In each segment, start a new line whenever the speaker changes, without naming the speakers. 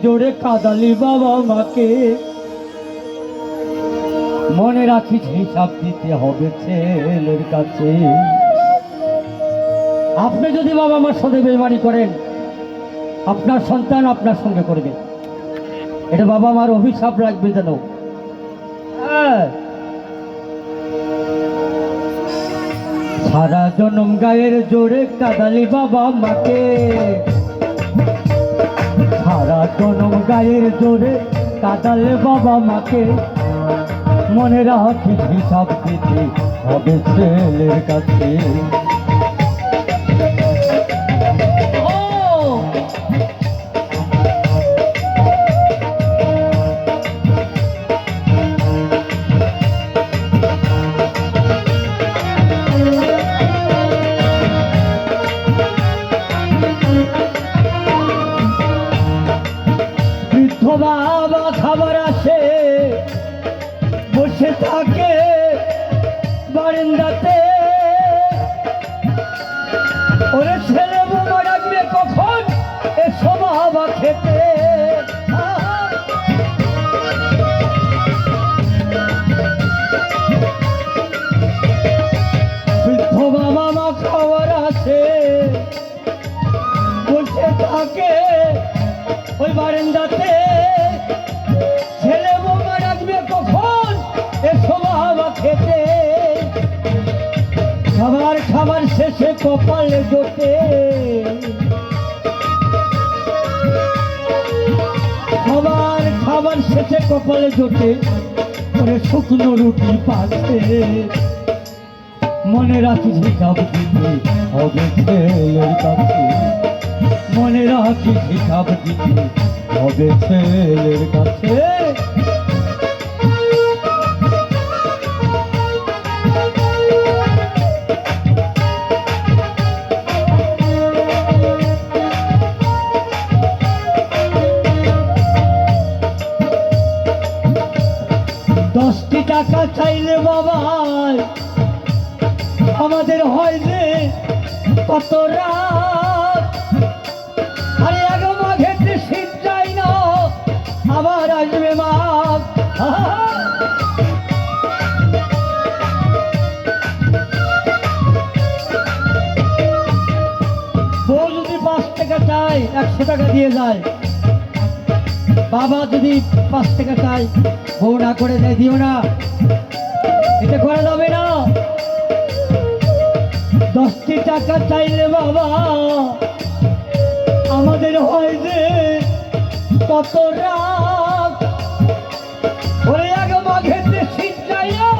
জোরে কাঁদালি বাবা মাকে, মনে রাখিস হিসাব দিতে হবে ছেলের কাছে। আপনি যদি বাবা মার সাথে বেইমানি করেন, আপনার সন্তান আপনার সঙ্গে করবে। এটা বাবা মার অভিশাপ রাখবে যেন। সারা জনম গায়ের জোরে কাঁদালি বাবা মাকে, সারা জনম গায়ের জোরে কাঁদালে বাবা মাকে, মনে রাখিস হিসাব দিতে হবে ছেলের কাছে। বাবা খাবার আসে বসে থাকে বারান্দাতে, ওরে ছেলে বোমা রাখবে কখন এসো বাবা খেতে। বৃদ্ধ বাবা মা খাবার আসে বসে থাকে ওই বারান্দাতে, ছেলে বোমা রাখবে কখন এসো বাবা খেতে। খাবার খাবার শেষে কপালে জোটে, খাবার খাবার শেষে কপালে জোটে, ওরে শুকনো রুটি পাচ্ছে, মনে রাখিস হিসাব দিতে হবে ছেলের কাছে। মনে রাখিস হিসাব দিতে হবে ছেলের কাছে। দশটি টাকা চাইলে বাবা আমাদের হয় যে কত রাত, আরে আগে মাঘেতে শীত যায় না আবার আসবে মাঘ। বউ যদি 5 টাকা চায় 100 টাকা দিয়ে যায়, বাবা যদি 5 টাকা চায় বউ না করে দেয় দিও না, এটা করা যাবে না। 10টি টাকা চাইলে বাবা আমাদের হয় যে কত রাত, ওরে আগে মাঘেতে শীত যায় না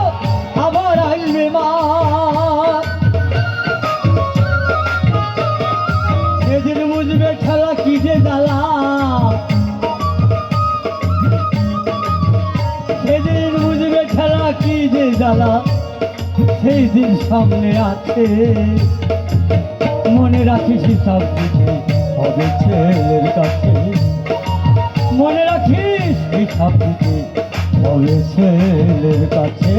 আবার আসবে মাঘ। সেদিন বুঝবে খেলা কি যে জ্বালা, সেদিন বুঝবে খেলা কি যে জ্বালা, সেই দিন সামনে আছে। মনে রাখিস হিসাব দিতে হবে ছেলের কাছে। মনে রাখিস হিসাব দিতে হবে ছেলের কাছে।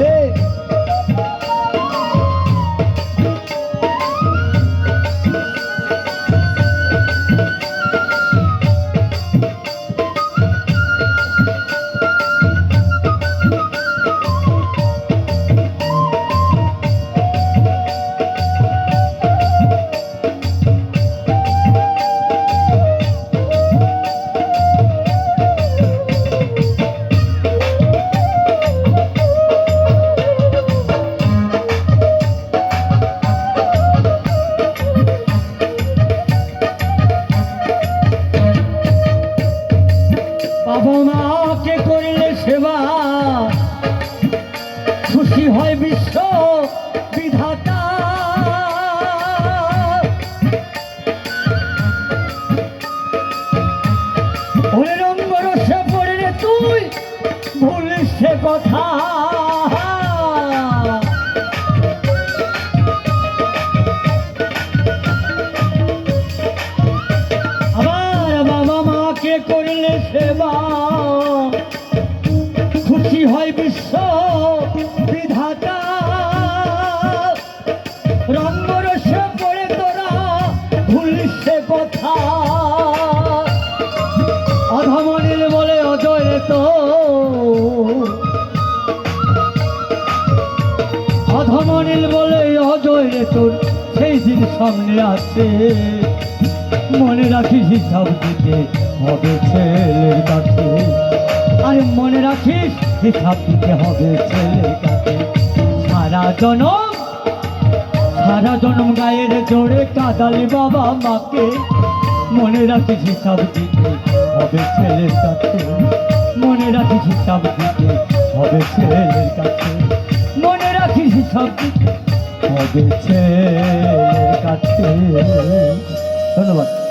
বাবা মাকে করলে সেবা খুশি হয় বিশ্ব বিধাতা। ওরে রঙ্গরসে পড়লে তুই ভুলিস সে কথা, আবার বাবা মাকে করলে সেবা খুশি হয় বিশ্ব বিধাতা। রঙ্গরসে পড়ে তোরা ভুলিস সে কথা, অধম তোর সেই দিন সামনে আছে। মনে রাখিস হিসাব দিতে হবে ছেলের কাছে, আর মনে রাখিস হিসাব দিতে হবে ছেলের কাছে। সারা জনম গায়ের জোরে কাঁদালি বাবা মাকে, মনে রাখিস হিসাব দিতে হবে ছেলের কাছে। মনে রাখিস হিসাব দিতে হবে ছেলের কাছে। মনে রাখিস হিসাব দিতে হবে ছেলের কাছে। ধন্যবাদ।